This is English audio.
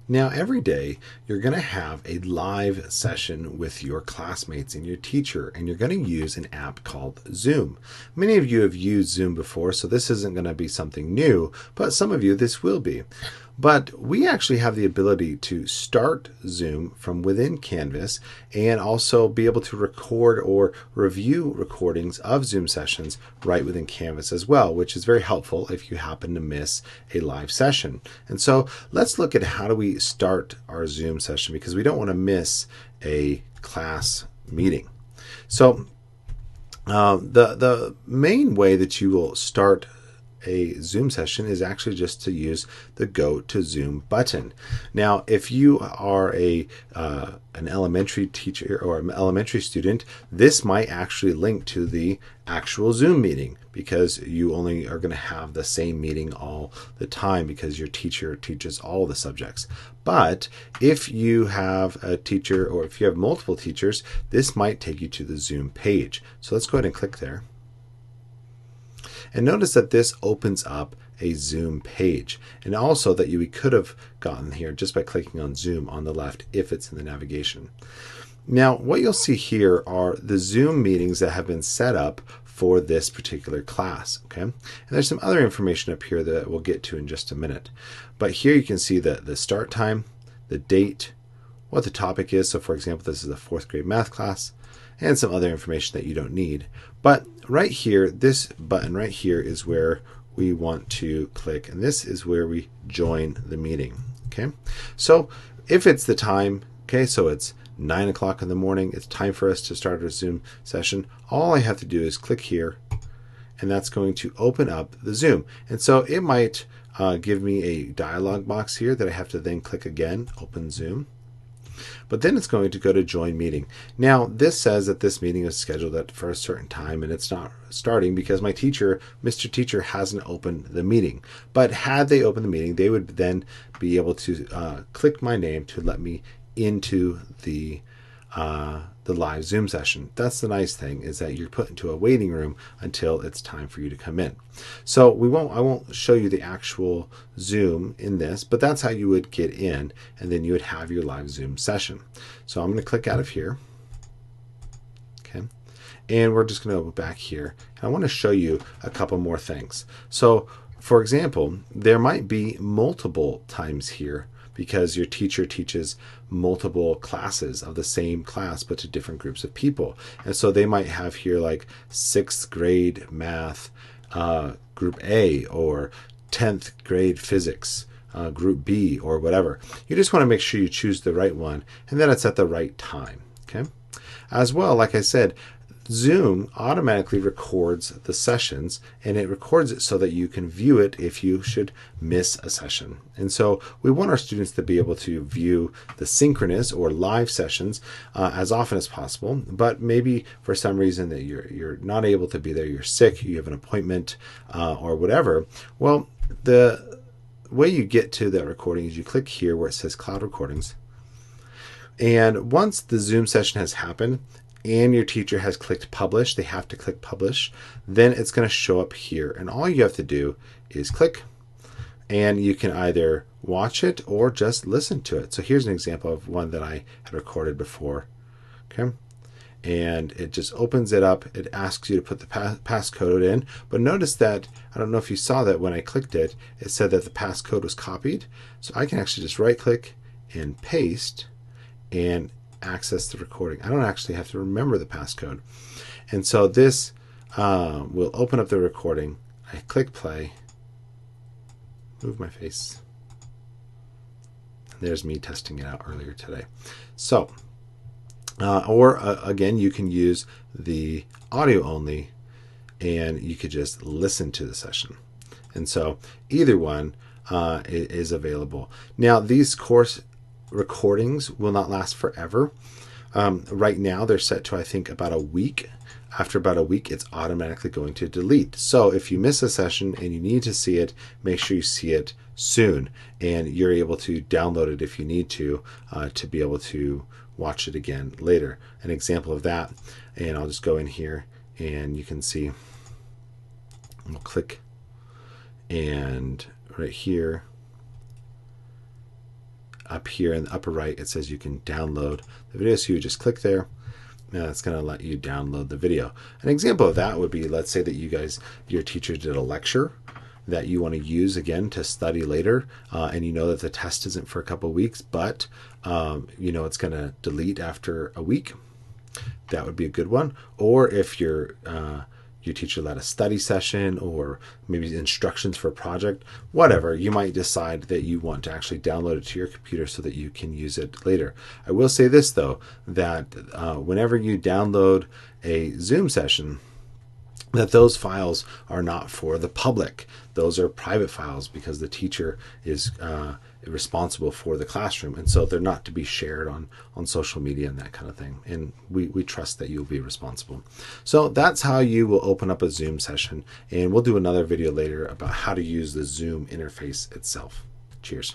Now, every day, you're going to have a live session with your classmates and your teacher, and you're going to use an app called Zoom. Many of you have used Zoom before, so this isn't going to be something new, but some of you, this will be. But we actually have the ability to start Zoom from within Canvas and also be able to record or review recordings of Zoom sessions right within Canvas as well, which is very helpful if you happen to miss a live session. And so let's look at how do we start our Zoom session, because we don't want to miss a class meeting. So the main way that you will start a Zoom session is actually just to use the Go to Zoom button. Now, if you are an elementary teacher or an elementary student, this might actually link to the actual Zoom meeting, because you only are going to have the same meeting all the time because your teacher teaches all the subjects. But if you have a teacher or if you have multiple teachers, this might take you to the Zoom page. So let's go ahead and click there. And notice that this opens up a Zoom page, and also that we could have gotten here just by clicking on Zoom on the left if it's in the navigation. Now, what you'll see here are the Zoom meetings that have been set up for this particular class. Okay, and there's some other information up here that we'll get to in just a minute. But here you can see the start time, the date, what the topic is. So for example, this is a 4th grade math class, and some other information that you don't need. But right here, this button right here is where we want to click, and this is where we join the meeting. Okay, so if it's the time, okay, so it's 9 o'clock in the morning, it's time for us to start our Zoom session. All I have to do is click here, and that's going to open up the Zoom. And so it might give me a dialog box here that I have to then click again, open Zoom. But then it's going to go to join meeting. Now, this says that this meeting is scheduled for a certain time, and it's not starting because my teacher, Mr. Teacher, hasn't opened the meeting. But had they opened the meeting, they would then be able to click my name to let me into the live Zoom session. That's the nice thing, is that you're put into a waiting room until it's time for you to come in. So I won't show you the actual Zoom in this, but that's how you would get in, and then you would have your live Zoom session. So I'm going to click out of here. Okay. And we're just going to go back here. And I want to show you a couple more things. So for example, there might be multiple times here because your teacher teaches multiple classes of the same class but to different groups of people. And so they might have here like 6th grade math group A, or 10th grade physics group B, or whatever. You just want to make sure you choose the right one and that it's at the right time. Okay. As well, like I said, Zoom automatically records the sessions, and it records it so that you can view it if you should miss a session. And so we want our students to be able to view the synchronous or live sessions as often as possible. But maybe for some reason that you're not able to be there, you're sick, you have an appointment, or whatever. Well, the way you get to that recording is you click here where it says Cloud Recordings. And once the Zoom session has happened, and your teacher has clicked publish, they have to click publish, then it's going to show up here. And all you have to do is click, and you can either watch it or just listen to it. So here's an example of one that I had recorded before. Okay. And it just opens it up. It asks you to put the passcode in. But notice that, I don't know if you saw that when I clicked it, it said that the passcode was copied. So I can actually just right click and paste and access the recording. I don't actually have to remember the passcode. And so this will open up the recording. I click play, move my face. And there's me testing it out earlier today. So, again, you can use the audio only, and you could just listen to the session. And so either one is available. Now, these course recordings will not last forever. Right now they're set to, I think, about a week. After about a week, it's automatically going to delete. So if you miss a session and you need to see it, make sure you see it soon, and you're able to download it if you need to be able to watch it again later. An example of that, and I'll just go in here and you can see, we'll click, and right here up here in the upper right, it says you can download the video. So you just click there. Now it's going to let you download the video. An example of that would be, let's say that your teacher did a lecture that you want to use again to study later, and you know that the test isn't for a couple of weeks, but you know it's going to delete after a week. That would be a good one. Or if your teacher led a study session, or maybe instructions for a project, whatever, you might decide that you want to actually download it to your computer so that you can use it later. I will say this though, that whenever you download a Zoom session, that those files are not for the public. Those are private files because the teacher is responsible for the classroom, and so they're not to be shared on social media and that kind of thing. And we trust that you'll be responsible. So that's how you will open up a Zoom session, and we'll do another video later about how to use the Zoom interface itself. Cheers.